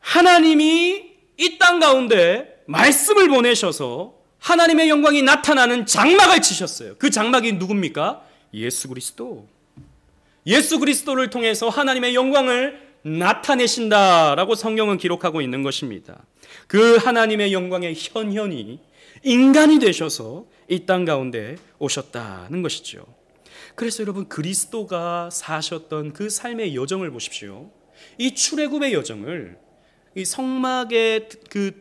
하나님이 이 땅 가운데 말씀을 보내셔서 하나님의 영광이 나타나는 장막을 치셨어요. 그 장막이 누굽니까? 예수 그리스도. 예수 그리스도를 통해서 하나님의 영광을 나타내신다라고 성경은 기록하고 있는 것입니다. 그 하나님의 영광의 현현이 인간이 되셔서 이 땅 가운데 오셨다는 것이죠. 그래서 여러분, 그리스도가 사셨던 그 삶의 여정을 보십시오. 이 출애굽의 여정을, 이 성막에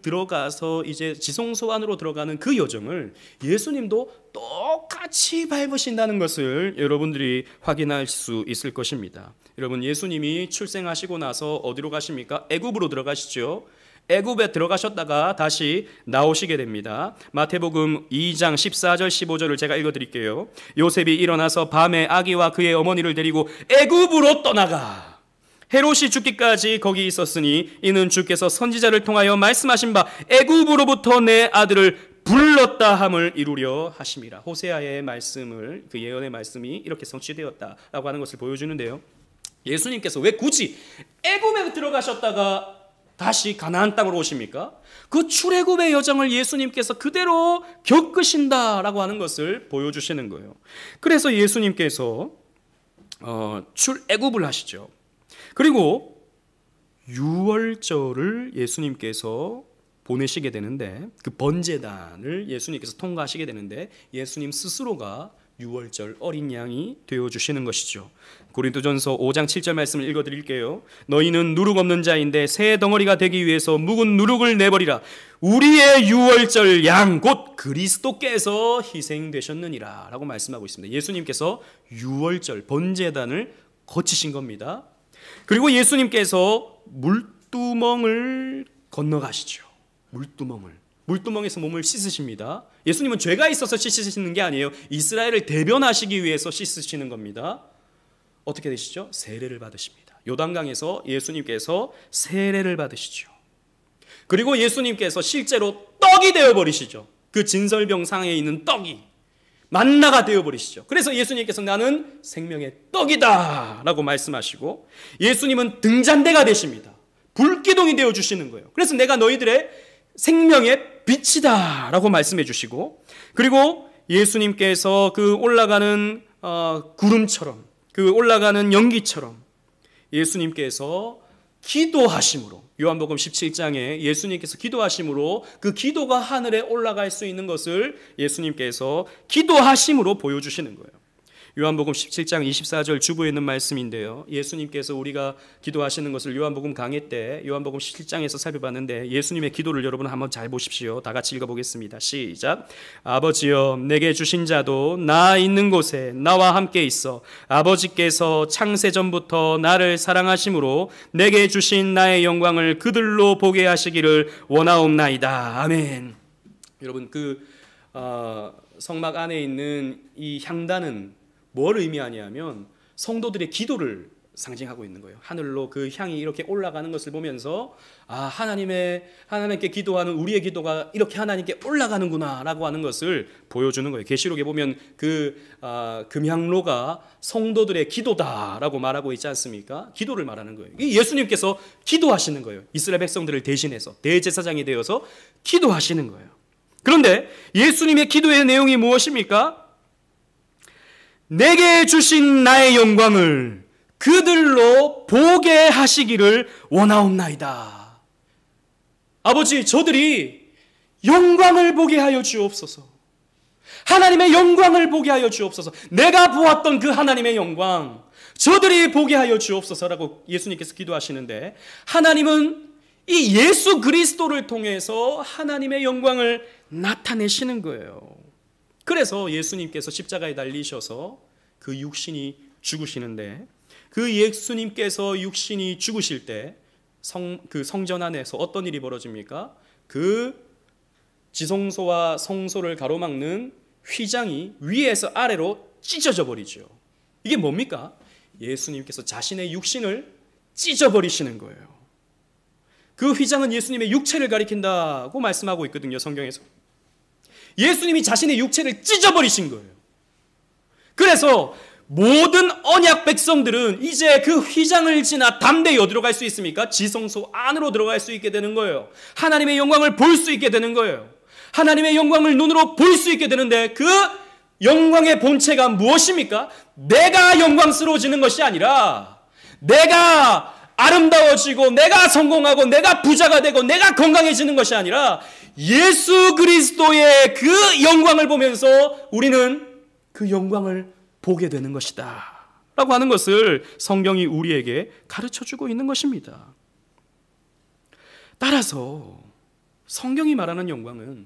들어가서 이제 지성소 안으로 들어가는 그 여정을 예수님도 똑같이 밟으신다는 것을 여러분들이 확인할 수 있을 것입니다. 여러분, 예수님이 출생하시고 나서 어디로 가십니까? 애굽으로 들어가시죠. 애굽에 들어가셨다가 다시 나오시게 됩니다. 마태복음 2장 14절 15절을 제가 읽어드릴게요. 요셉이 일어나서 밤에 아기와 그의 어머니를 데리고 애굽으로 떠나가 헤롯이 죽기까지 거기 있었으니 이는 주께서 선지자를 통하여 말씀하신 바 애굽으로부터 내 아들을 불렀다 함을 이루려 하심이라. 호세아의 말씀을, 그 예언의 말씀이 이렇게 성취되었다라고 하는 것을 보여주는데요. 예수님께서 왜 굳이 애굽에 들어가셨다가 다시 가나안 땅으로 오십니까? 그 출애굽의 여정을 예수님께서 그대로 겪으신다라고 하는 것을 보여주시는 거예요. 그래서 예수님께서 출애굽을 하시죠. 그리고 유월절을 예수님께서 보내시게 되는데, 그 번제단을 예수님께서 통과하시게 되는데 예수님 스스로가 유월절 어린 양이 되어주시는 것이죠. 고린도전서 5장 7절 말씀을 읽어드릴게요. 너희는 누룩 없는 자인데 새 덩어리가 되기 위해서 묵은 누룩을 내버리라. 우리의 유월절 양 곧 그리스도께서 희생되셨느니라 라고 말씀하고 있습니다. 예수님께서 유월절 번제단을 거치신 겁니다. 그리고 예수님께서 물두멍을 건너가시죠. 물두멍에서 몸을 씻으십니다. 예수님은 죄가 있어서 씻으시는 게 아니에요. 이스라엘을 대변하시기 위해서 씻으시는 겁니다. 어떻게 되시죠? 세례를 받으십니다. 요단강에서 예수님께서 세례를 받으시죠. 그리고 예수님께서 실제로 떡이 되어버리시죠. 그 진설병상에 있는 떡이 만나가 되어버리시죠. 그래서 예수님께서 나는 생명의 떡이다 라고 말씀하시고, 예수님은 등잔대가 되십니다. 불기둥이 되어주시는 거예요. 그래서 내가 너희들의 생명의 빛이다 라고 말씀해 주시고, 그리고 예수님께서 그 올라가는 구름처럼, 그 올라가는 연기처럼 예수님께서 기도하심으로, 요한복음 17장에 예수님께서 기도하심으로 그 기도가 하늘에 올라갈 수 있는 것을 예수님께서 기도하심으로 보여주시는 거예요. 요한복음 17장 24절 주부에 있는 말씀인데요, 예수님께서 우리가 기도하시는 것을 요한복음 강해 때 요한복음 17장에서 살펴봤는데, 예수님의 기도를 여러분 한번 잘 보십시오. 다 같이 읽어보겠습니다. 시작. 아버지여, 내게 주신 자도 나 있는 곳에 나와 함께 있어 아버지께서 창세전부터 나를 사랑하심으로 내게 주신 나의 영광을 그들로 보게 하시기를 원하옵나이다. 아멘. 여러분, 성막 안에 있는 이 향단은 뭘 의미하냐면 성도들의 기도를 상징하고 있는 거예요. 하늘로 그 향이 이렇게 올라가는 것을 보면서 하나님께 기도하는 우리의 기도가 이렇게 하나님께 올라가는구나 라고 하는 것을 보여주는 거예요. 계시록에 보면 금향로가 성도들의 기도다라고 말하고 있지 않습니까? 기도를 말하는 거예요. 예수님께서 기도하시는 거예요. 이스라엘 백성들을 대신해서 대제사장이 되어서 기도하시는 거예요. 그런데 예수님의 기도의 내용이 무엇입니까? 내게 주신 나의 영광을 그들로 보게 하시기를 원하옵나이다. 아버지, 저들이 영광을 보게 하여 주옵소서. 하나님의 영광을 보게 하여 주옵소서. 내가 보았던 그 하나님의 영광 저들이 보게 하여 주옵소서라고 예수님께서 기도하시는데, 하나님은 이 예수 그리스도를 통해서 하나님의 영광을 나타내시는 거예요. 그래서 예수님께서 십자가에 달리셔서 그 육신이 죽으시는데, 그 예수님께서 육신이 죽으실 때 그 성전 안에서 어떤 일이 벌어집니까? 그 지성소와 성소를 가로막는 휘장이 위에서 아래로 찢어져 버리죠. 이게 뭡니까? 예수님께서 자신의 육신을 찢어버리시는 거예요. 그 휘장은 예수님의 육체를 가리킨다고 말씀하고 있거든요, 성경에서. 예수님이 자신의 육체를 찢어버리신 거예요. 그래서 모든 언약 백성들은 이제 그 휘장을 지나 담대히 어디로 갈 수 있습니까? 지성소 안으로 들어갈 수 있게 되는 거예요. 하나님의 영광을 볼 수 있게 되는 거예요. 하나님의 영광을 눈으로 볼 수 있게 되는데, 그 영광의 본체가 무엇입니까? 내가 영광스러워지는 것이 아니라, 내가 아름다워지고 내가 성공하고 내가 부자가 되고 내가 건강해지는 것이 아니라, 예수 그리스도의 그 영광을 보면서 우리는 그 영광을 보게 되는 것이다 라고 하는 것을 성경이 우리에게 가르쳐주고 있는 것입니다. 따라서 성경이 말하는 영광은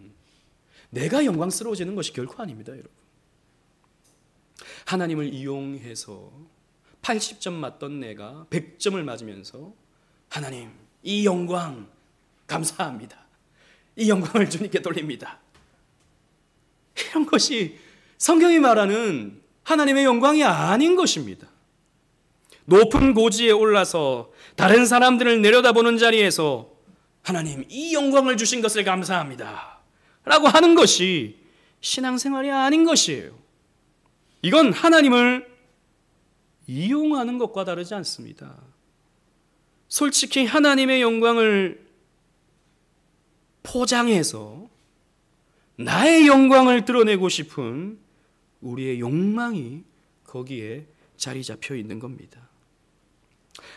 내가 영광스러워지는 것이 결코 아닙니다, 여러분. 하나님을 이용해서 80점 맞던 내가 100점을 맞으면서, 하나님, 이 영광 감사합니다, 이 영광을 주님께 돌립니다, 이런 것이 성경이 말하는 하나님의 영광이 아닌 것입니다. 높은 고지에 올라서 다른 사람들을 내려다보는 자리에서 하나님, 이 영광을 주신 것을 감사합니다 라고 하는 것이 신앙생활이 아닌 것이에요. 이건 하나님을 이용하는 것과 다르지 않습니다. 솔직히 하나님의 영광을 포장해서 나의 영광을 드러내고 싶은 우리의 욕망이 거기에 자리 잡혀 있는 겁니다.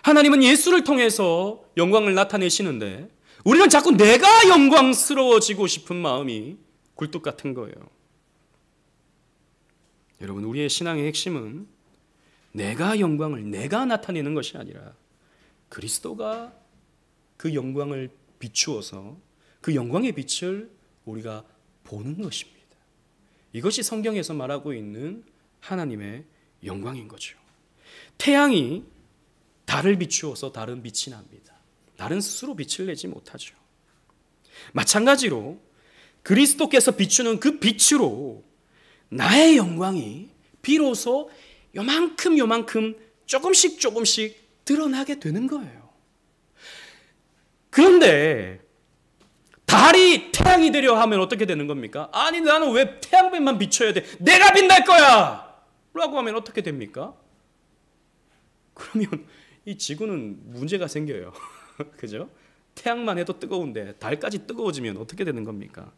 하나님은 예수를 통해서 영광을 나타내시는데 우리는 자꾸 내가 영광스러워지고 싶은 마음이 굴뚝 같은 거예요. 여러분, 우리의 신앙의 핵심은 내가 영광을 내가 나타내는 것이 아니라 그리스도가 그 영광을 비추어서 그 영광의 빛을 우리가 보는 것입니다. 이것이 성경에서 말하고 있는 하나님의 영광인 거죠. 태양이 달을 비추어서 달은 빛이 납니다. 달은 스스로 빛을 내지 못하죠. 마찬가지로 그리스도께서 비추는 그 빛으로 나의 영광이 비로소 요만큼 조금씩 드러나게 되는 거예요. 그런데 달이 태양이 되려 하면 어떻게 되는 겁니까? 아니, 나는 왜 태양빛만 비춰야 돼? 내가 빛날 거야! 라고 하면 어떻게 됩니까? 그러면 이 지구는 문제가 생겨요. 그죠? 태양만 해도 뜨거운데 달까지 뜨거워지면 어떻게 되는 겁니까?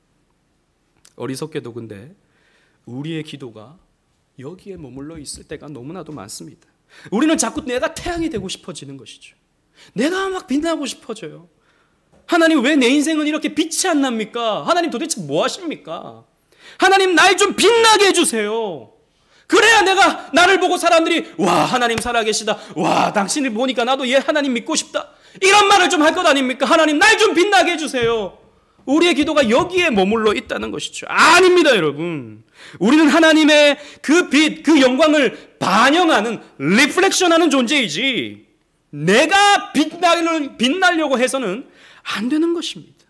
어리석게도 근데 우리의 기도가 여기에 머물러 있을 때가 너무나도 많습니다. 우리는 자꾸 내가 태양이 되고 싶어지는 것이죠. 내가 막 빛나고 싶어져요. 하나님, 왜 내 인생은 이렇게 빛이 안 납니까? 하나님 도대체 뭐 하십니까? 하나님, 날 좀 빛나게 해주세요. 그래야 나를 보고 사람들이 와, 하나님 살아계시다. 와, 당신을 보니까 나도 얘 하나님 믿고 싶다. 이런 말을 좀 할 것 아닙니까? 하나님, 날 좀 빛나게 해주세요. 우리의 기도가 여기에 머물러 있다는 것이죠. 아닙니다, 여러분. 우리는 하나님의 그 빛, 그 영광을 반영하는, 리플렉션하는 존재이지 내가 빛나려고 해서는 안 되는 것입니다.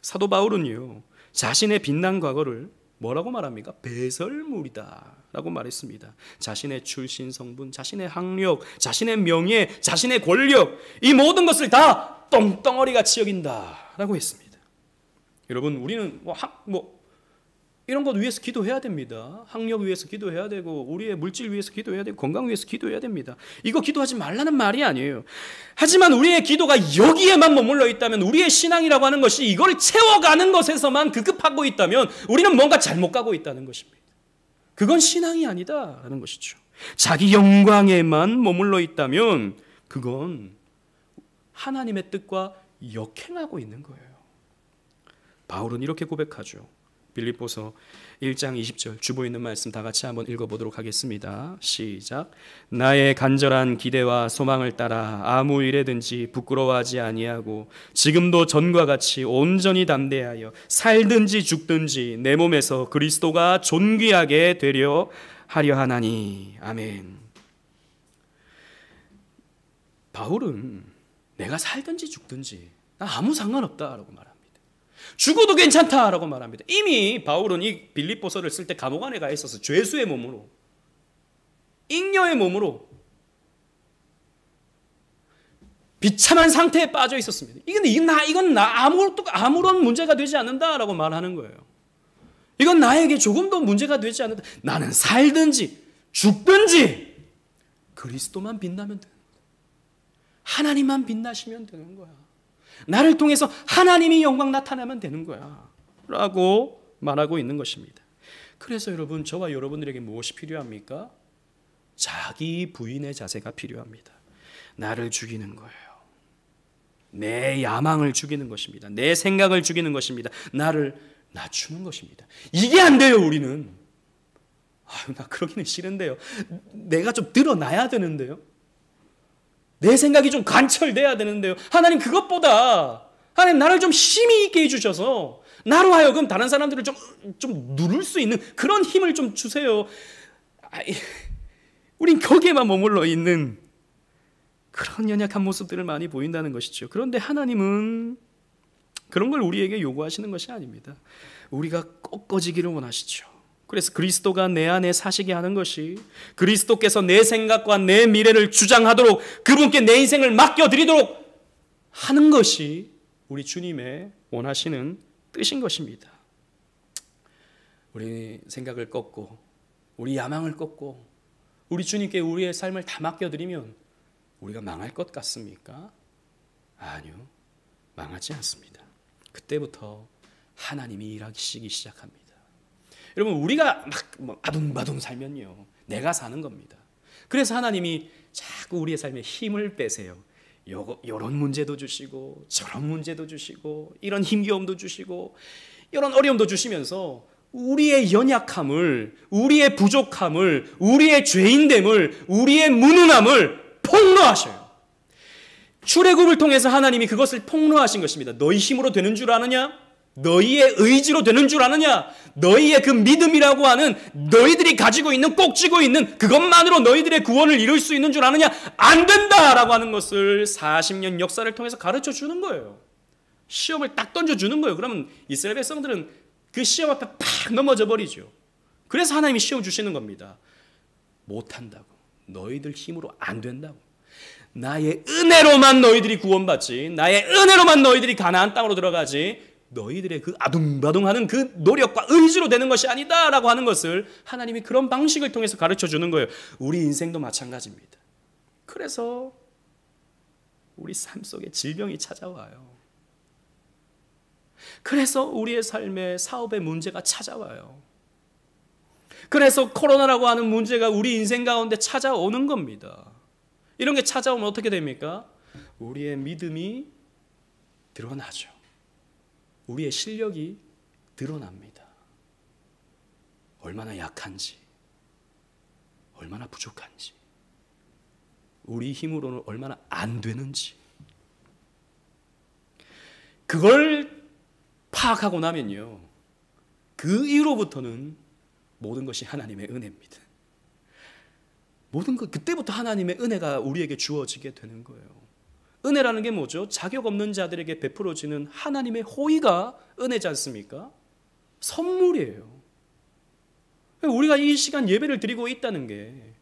사도 바울은요, 자신의 빛난 과거를 뭐라고 말합니까? 배설물이다 라고 말했습니다. 자신의 출신 성분, 자신의 학력, 자신의 명예, 자신의 권력, 이 모든 것을 다 똥덩어리 같이 여긴다 라고 했습니다. 여러분, 우리는 이런 것 위해서 기도해야 됩니다. 학력 위해서 기도해야 되고, 우리의 물질 위해서 기도해야 되고, 건강 위해서 기도해야 됩니다. 이거 기도하지 말라는 말이 아니에요. 하지만 우리의 기도가 여기에만 머물러 있다면, 우리의 신앙이라고 하는 것이 이걸 채워가는 것에서만 급급하고 있다면 우리는 뭔가 잘못 가고 있다는 것입니다. 그건 신앙이 아니다라는 것이죠. 자기 영광에만 머물러 있다면 그건 하나님의 뜻과 역행하고 있는 거예요. 바울은 이렇게 고백하죠. 빌립보서 1장 20절, 주보 있는 말씀 다 같이 한번 읽어보도록 하겠습니다. 시작. 나의 간절한 기대와 소망을 따라 아무 일에든지 부끄러워하지 아니하고 지금도 전과 같이 온전히 담대하여 살든지 죽든지 내 몸에서 그리스도가 존귀하게 되려 하려 하나니. 아멘. 바울은 내가 살든지 죽든지 나 아무 상관없다라고 말합니다. 죽어도 괜찮다라고 말합니다. 이미 바울은 이 빌립보서를 쓸 때 감옥 안에 가 있어서 죄수의 몸으로, 잉여의 몸으로 비참한 상태에 빠져 있었습니다. 이건 아무런 문제가 되지 않는다라고 말하는 거예요. 이건 나에게 조금도 문제가 되지 않는다. 나는 살든지 죽든지 그리스도만 빛나면 되는 거야. 하나님만 빛나시면 되는 거야. 나를 통해서 하나님이 영광 나타나면 되는 거야 라고 말하고 있는 것입니다. 그래서 여러분, 저와 여러분들에게 무엇이 필요합니까? 자기 부인의 자세가 필요합니다. 나를 죽이는 거예요. 내 야망을 죽이는 것입니다. 내 생각을 죽이는 것입니다. 나를 낮추는 것입니다. 이게 안 돼요. 우리는 나 그러기는 싫은데요. 내가 좀 드러나야 되는데요. 내 생각이 좀 관철돼야 되는데요. 하나님, 그것보다 하나님, 나를 좀 힘이 있게 해주셔서 나로 하여금 다른 사람들을 좀 누를 수 있는 그런 힘을 좀 주세요. 우린 거기에만 머물러 있는 그런 연약한 모습들을 많이 보인다는 것이죠. 그런데 하나님은 그런 걸 우리에게 요구하시는 것이 아닙니다. 우리가 꺾어지기를 원하시죠. 그래서 그리스도가 내 안에 사시게 하는 것이, 그리스도께서 내 생각과 내 미래를 주장하도록, 그분께 내 인생을 맡겨드리도록 하는 것이 우리 주님의 원하시는 뜻인 것입니다. 우리 생각을 꺾고 우리 야망을 꺾고 우리 주님께 우리의 삶을 다 맡겨드리면 우리가 망할 것 같습니까? 아니요, 망하지 않습니다. 그때부터 하나님이 일하시기 시작합니다. 여러분, 우리가 막 아둥바둥 살면요, 내가 사는 겁니다. 그래서 하나님이 자꾸 우리의 삶에 힘을 빼세요. 이런 문제도 주시고 저런 문제도 주시고 이런 힘겨움도 주시고 이런 어려움도 주시면서 우리의 연약함을, 우리의 부족함을, 우리의 죄인됨을, 우리의 무능함을 폭로하셔요. 출애굽을 통해서 하나님이 그것을 폭로하신 것입니다. 너희 힘으로 되는 줄 아느냐? 너희의 의지로 되는 줄 아느냐? 너희의 그 믿음이라고 하는, 너희들이 가지고 있는, 꼭 쥐고 있는 그것만으로 너희들의 구원을 이룰 수 있는 줄 아느냐? 안 된다라고 하는 것을 40년 역사를 통해서 가르쳐 주는 거예요. 시험을 딱 던져주는 거예요. 그러면 이스라엘 백성들은 그 시험 앞에 팍 넘어져 버리죠. 그래서 하나님이 시험 주시는 겁니다. 못한다고, 너희들 힘으로 안 된다고, 나의 은혜로만 너희들이 구원받지, 나의 은혜로만 너희들이 가나안 땅으로 들어가지, 너희들의 그 아둥바둥하는 그 노력과 의지로 되는 것이 아니다라고 하는 것을 하나님이 그런 방식을 통해서 가르쳐 주는 거예요. 우리 인생도 마찬가지입니다. 그래서 우리 삶 속에 질병이 찾아와요. 그래서 우리의 삶에 사업의 문제가 찾아와요. 그래서 코로나라고 하는 문제가 우리 인생 가운데 찾아오는 겁니다. 이런 게 찾아오면 어떻게 됩니까? 우리의 믿음이 드러나죠. 우리의 실력이 드러납니다. 얼마나 약한지, 얼마나 부족한지, 우리 힘으로는 얼마나 안 되는지. 그걸 파악하고 나면요, 그 이후로부터는 모든 것이 하나님의 은혜입니다. 모든 것, 그때부터 하나님의 은혜가 우리에게 주어지게 되는 거예요. 은혜라는 게 뭐죠? 자격 없는 자들에게 베풀어지는 하나님의 호의가 은혜지 않습니까? 선물이에요. 우리가 이 시간 예배를 드리고 있다는 게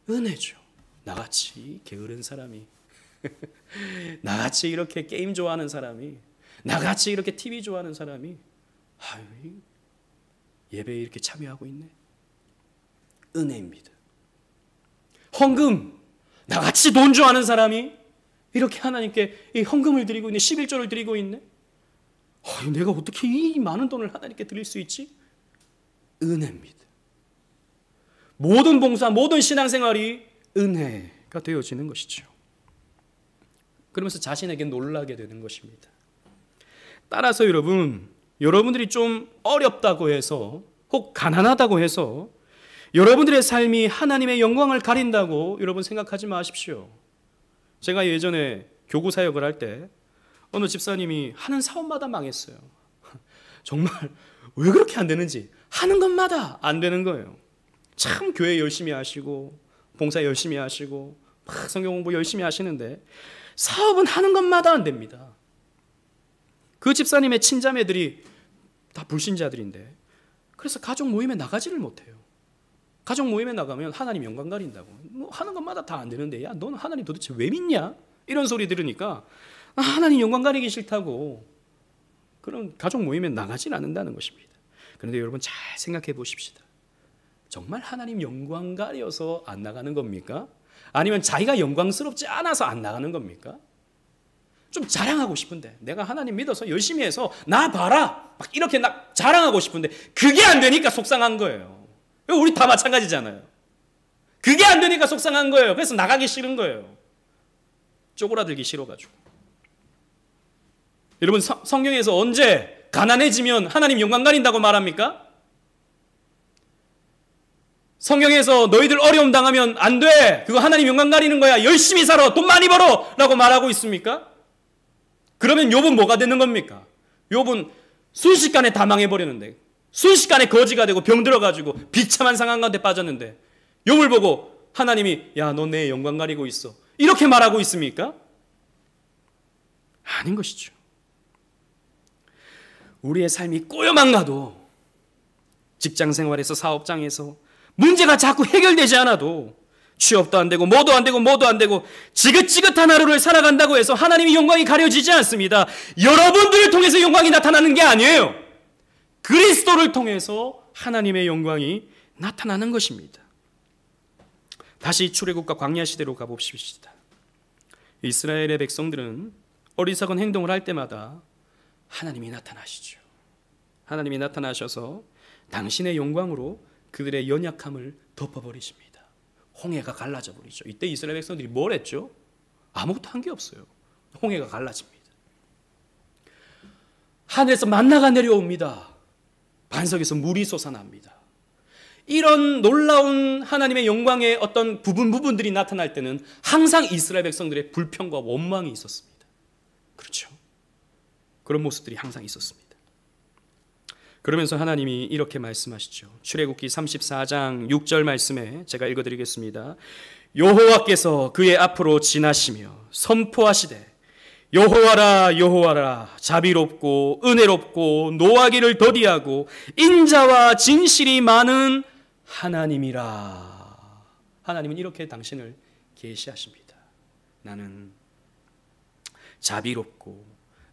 은혜죠. 나같이 게으른 사람이, 나같이 이렇게 게임 좋아하는 사람이, 나같이 이렇게 TV 좋아하는 사람이 예배에 이렇게 참여하고 있네. 은혜입니다. 헌금, 나같이 돈 좋아하는 사람이 이렇게 하나님께 이 헌금을 드리고 있네, 11조를 드리고 있네. 내가 어떻게 이 많은 돈을 하나님께 드릴 수 있지? 은혜입니다. 모든 봉사, 모든 신앙생활이 은혜가 되어지는 것이죠. 그러면서 자신에게 놀라게 되는 것입니다. 따라서 여러분들이 좀 어렵다고 해서, 혹 가난하다고 해서 여러분들의 삶이 하나님의 영광을 가린다고 여러분 생각하지 마십시오. 제가 예전에 교구 사역을 할 때 어느 집사님이 하는 사업마다 망했어요. 정말 왜 그렇게 안 되는지, 하는 것마다 안 되는 거예요. 참 교회 열심히 하시고 봉사 열심히 하시고 막 성경 공부 열심히 하시는데 사업은 하는 것마다 안 됩니다. 그 집사님의 친자매들이 다 불신자들인데, 그래서 가족 모임에 나가지를 못해요. 가족 모임에 나가면 하나님 영광 가린다고, 하는 것마다 다 안 되는데, 야, 너는 하나님 도대체 왜 믿냐? 이런 소리 들으니까 하나님 영광 가리기 싫다고 그런 가족 모임에 나가질 않는다는 것입니다. 그런데 여러분 잘 생각해 보십시다. 정말 하나님 영광 가려서 안 나가는 겁니까? 아니면 자기가 영광스럽지 않아서 안 나가는 겁니까? 좀 자랑하고 싶은데, 내가 하나님 믿어서 열심히 해서 나 봐라 막 이렇게 자랑하고 싶은데 그게 안 되니까 속상한 거예요. 우리 다 마찬가지잖아요. 그게 안 되니까 속상한 거예요. 그래서 나가기 싫은 거예요. 쪼그라들기 싫어가지고. 여러분, 성경에서 언제 가난해지면 하나님 영광 가린다고 말합니까? 성경에서 너희들 어려움 당하면 안 돼, 그거 하나님 영광 가리는 거야, 열심히 살아, 돈 많이 벌어 라고 말하고 있습니까? 그러면 욥은 뭐가 되는 겁니까? 욥은 순식간에 다 망해버렸는데, 순식간에 거지가 되고 병 들어가지고 비참한 상황 가운데 빠졌는데, 욥을 보고 하나님이 야, 너 내 영광 가리고 있어 이렇게 말하고 있습니까? 아닌 것이죠. 우리의 삶이 꼬여만 가도, 직장생활에서 사업장에서 문제가 자꾸 해결되지 않아도, 취업도 안 되고 뭐도 안 되고 지긋지긋한 하루를 살아간다고 해서 하나님의 영광이 가려지지 않습니다. 여러분들을 통해서 영광이 나타나는 게 아니에요. 그리스도를 통해서 하나님의 영광이 나타나는 것입니다. 다시 출애굽과 광야 시대로 가봅시다. 이스라엘의 백성들은 어리석은 행동을 할 때마다 하나님이 나타나시죠. 하나님이 나타나셔서 당신의 영광으로 그들의 연약함을 덮어버리십니다. 홍해가 갈라져 버리죠. 이때 이스라엘 백성들이 뭘 했죠? 아무것도 한 게 없어요. 홍해가 갈라집니다. 하늘에서 만나가 내려옵니다. 반석에서 물이 솟아납니다. 이런 놀라운 하나님의 영광의 어떤 부분들이 나타날 때는 항상 이스라엘 백성들의 불평과 원망이 있었습니다. 그렇죠? 그런 모습들이 항상 있었습니다. 그러면서 하나님이 이렇게 말씀하시죠. 출애굽기 34장 6절 말씀에 제가 읽어드리겠습니다. 여호와께서 그의 앞으로 지나시며 선포하시되 여호와라 여호와라 자비롭고 은혜롭고 노하기를 더디하고 인자와 진실이 많은 하나님이라. 하나님은 이렇게 당신을 계시하십니다. 나는 자비롭고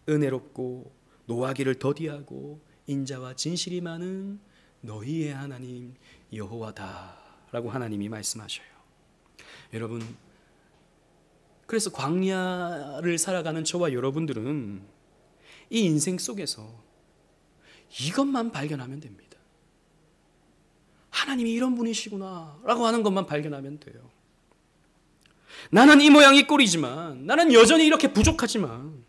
은혜롭고 노하기를 더디하고 인자와 진실이 많은 너희의 하나님 여호와다 라고 하나님이 말씀하셔요. 여러분, 그래서 광야를 살아가는 저와 여러분들은 이 인생 속에서 이것만 발견하면 됩니다. 하나님이 이런 분이시구나 라고 하는 것만 발견하면 돼요. 나는 이 모양 이 꼴이지만, 나는 여전히 이렇게 부족하지만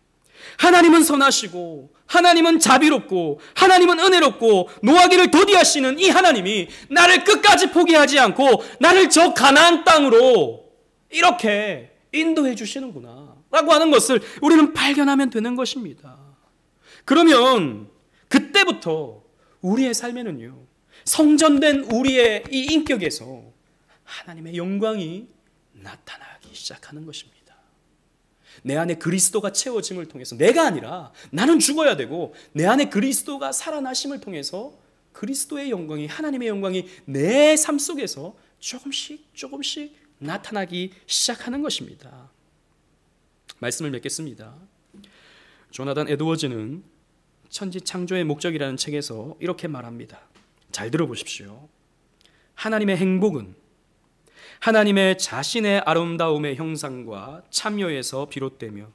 하나님은 선하시고 하나님은 자비롭고 하나님은 은혜롭고 노하기를 더디하시는 이 하나님이 나를 끝까지 포기하지 않고 나를 저 가나안 땅으로 이렇게 인도해 주시는구나 라고 하는 것을 우리는 발견하면 되는 것입니다. 그러면 그때부터 우리의 삶에는요, 성전된 우리의 이 인격에서 하나님의 영광이 나타나기 시작하는 것입니다. 내 안에 그리스도가 채워짐을 통해서, 내가 아니라 나는 죽어야 되고 내 안에 그리스도가 살아나심을 통해서 그리스도의 영광이, 하나님의 영광이 내 삶 속에서 조금씩 나타나기 시작하는 것입니다. 말씀을 맺겠습니다. 조나단 에드워즈는 천지 창조의 목적이라는 책에서 이렇게 말합니다. 잘 들어보십시오. 하나님의 행복은 하나님의 자신의 아름다움의 형상과 참여에서 비롯되며,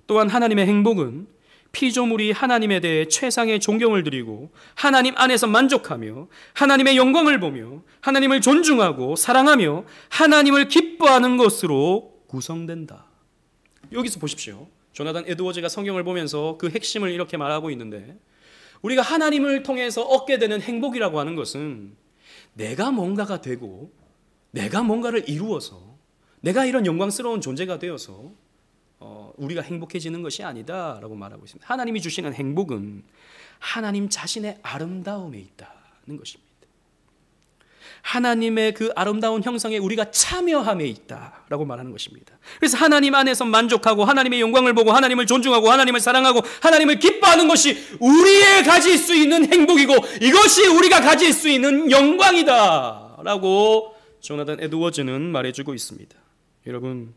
또한 하나님의 행복은 피조물이 하나님에 대해 최상의 존경을 드리고 하나님 안에서 만족하며 하나님의 영광을 보며 하나님을 존중하고 사랑하며 하나님을 기뻐하는 것으로 구성된다. 여기서 보십시오. 조나단 에드워즈가 성경을 보면서 그 핵심을 이렇게 말하고 있는데, 우리가 하나님을 통해서 얻게 되는 행복이라고 하는 것은 내가 뭔가가 되고 내가 뭔가를 이루어서 내가 이런 영광스러운 존재가 되어서 우리가 행복해지는 것이 아니다라고 말하고 있습니다. 하나님이 주시는 행복은 하나님 자신의 아름다움에 있다는 것입니다. 하나님의 그 아름다운 형상에 우리가 참여함에 있다라고 말하는 것입니다. 그래서 하나님 안에서 만족하고 하나님의 영광을 보고 하나님을 존중하고 하나님을 사랑하고 하나님을 기뻐하는 것이 우리의 가질 수 있는 행복이고 이것이 우리가 가질 수 있는 영광이다라고 조나단 에드워즈는 말해주고 있습니다. 여러분,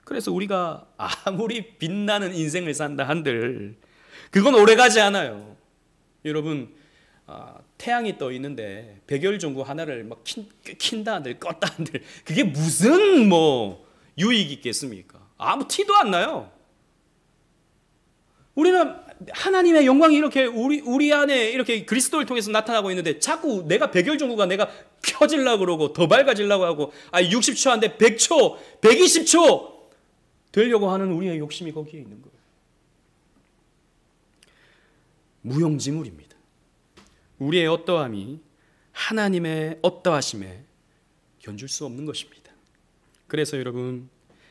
그래서 우리가 아무리 빛나는 인생을 산다 한들 그건 오래가지 않아요. 여러분, 태양이 떠 있는데 백열전구 하나를 막 킨다 한들 껐다 한들 그게 무슨 유익이 있겠습니까? 아무 티도 안 나요. 우리는 하나님의 영광이 이렇게 우리 안에 이렇게 그리스도를 통해서 나타나고 있는데 자꾸 내가 백열전구가 내가 켜지려고 그러고 더 밝아지려고 하고 60초 안 돼 100초 120초 되려고 하는 우리의 욕심이 거기에 있는 거예요. 무용지물입니다. 우리의 어떠함이 하나님의 어떠하심에 견줄 수 없는 것입니다. 그래서 여러분,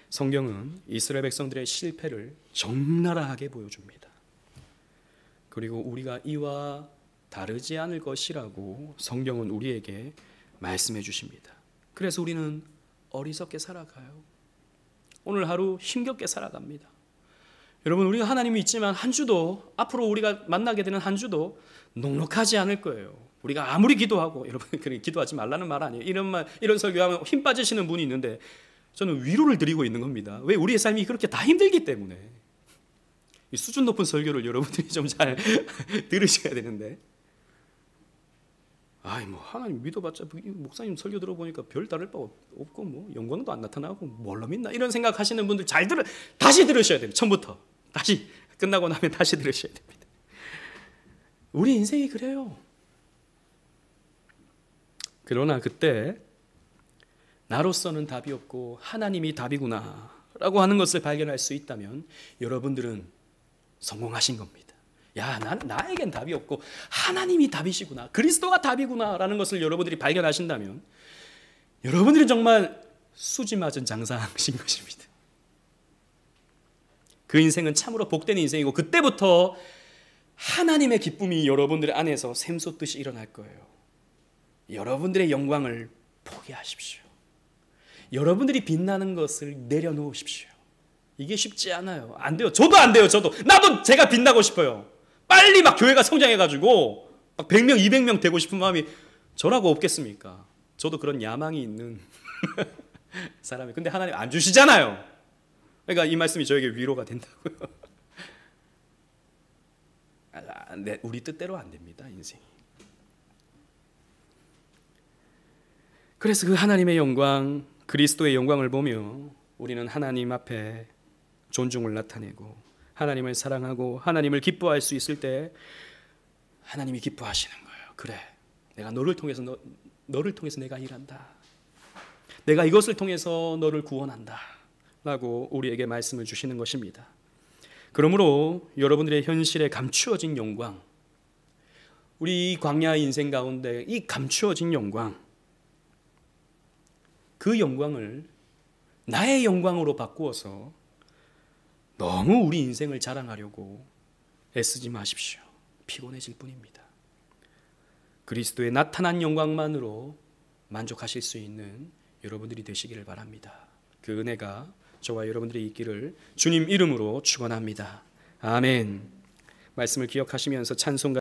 성경은 이스라엘 백성들의 실패를 적나라하게 보여줍니다. 그리고 우리가 이와 다르지 않을 것이라고 성경은 우리에게 말씀해 주십니다. 그래서 우리는 어리석게 살아가요. 오늘 하루 힘겹게 살아갑니다. 여러분, 우리가 하나님이 있지만 한 주도, 앞으로 우리가 만나게 되는 한 주도 넉넉하지 않을 거예요. 우리가 아무리 기도하고, 여러분, 그렇게 기도하지 말라는 말 아니에요. 이런 설교하면 힘 빠지시는 분이 있는데 저는 위로를 드리고 있는 겁니다. 왜? 우리의 삶이 그렇게 다 힘들기 때문에. 이 수준 높은 설교를 여러분들이 좀 잘 들으셔야 되는데, 하나님 믿어봤자 목사님 설교 들어보니까 별 다를 바 없고 영광도 안 나타나고 뭘로 믿나 이런 생각하시는 분들 다시 들으셔야 돼요. 처음부터 다시 끝나고 나면 다시 들으셔야 됩니다. 우리 인생이 그래요. 그러나 그때 나로서는 답이 없고 하나님이 답이구나 라고 하는 것을 발견할 수 있다면 여러분들은 성공하신 겁니다. 야, 나에겐 답이 없고 하나님이 답이시구나, 그리스도가 답이구나 라는 것을 여러분들이 발견하신다면 여러분들이 정말 수지 맞은 장사하신 것입니다. 그 인생은 참으로 복된 인생이고 그때부터 하나님의 기쁨이 여러분들 안에서 샘솟듯이 일어날 거예요. 여러분들의 영광을 포기하십시오. 여러분들이 빛나는 것을 내려놓으십시오. 이게 쉽지 않아요. 안 돼요. 저도 안 돼요. 나도 제가 빛나고 싶어요. 빨리 막 교회가 성장해가지고 막 100명, 200명 되고 싶은 마음이 저라고 없겠습니까? 저도 그런 야망이 있는 사람이. 근데 하나님 안 주시잖아요. 그러니까 이 말씀이 저에게 위로가 된다고요. 우리 뜻대로 안 됩니다, 인생이. 그래서 그 하나님의 영광, 그리스도의 영광을 보며 우리는 하나님 앞에 존중을 나타내고 하나님을 사랑하고 하나님을 기뻐할 수 있을 때 하나님이 기뻐하시는 거예요. 그래, 내가 너를 통해서 내가 일한다. 내가 이것을 통해서 너를 구원한다 라고 우리에게 말씀을 주시는 것입니다. 그러므로 여러분들의 현실에 감추어진 영광, 우리 이 광야 인생 가운데 이 감추어진 영광, 그 영광을 나의 영광으로 바꾸어서 너무 우리 인생을 자랑하려고 애쓰지 마십시오. 피곤해질 뿐입니다. 그리스도의 나타난 영광만으로 만족하실 수 있는 여러분들이 되시기를 바랍니다. 그 은혜가 저와 여러분들이 있기를 주님 이름으로 축원합니다. 아멘. 말씀을 기억하시면서 찬송가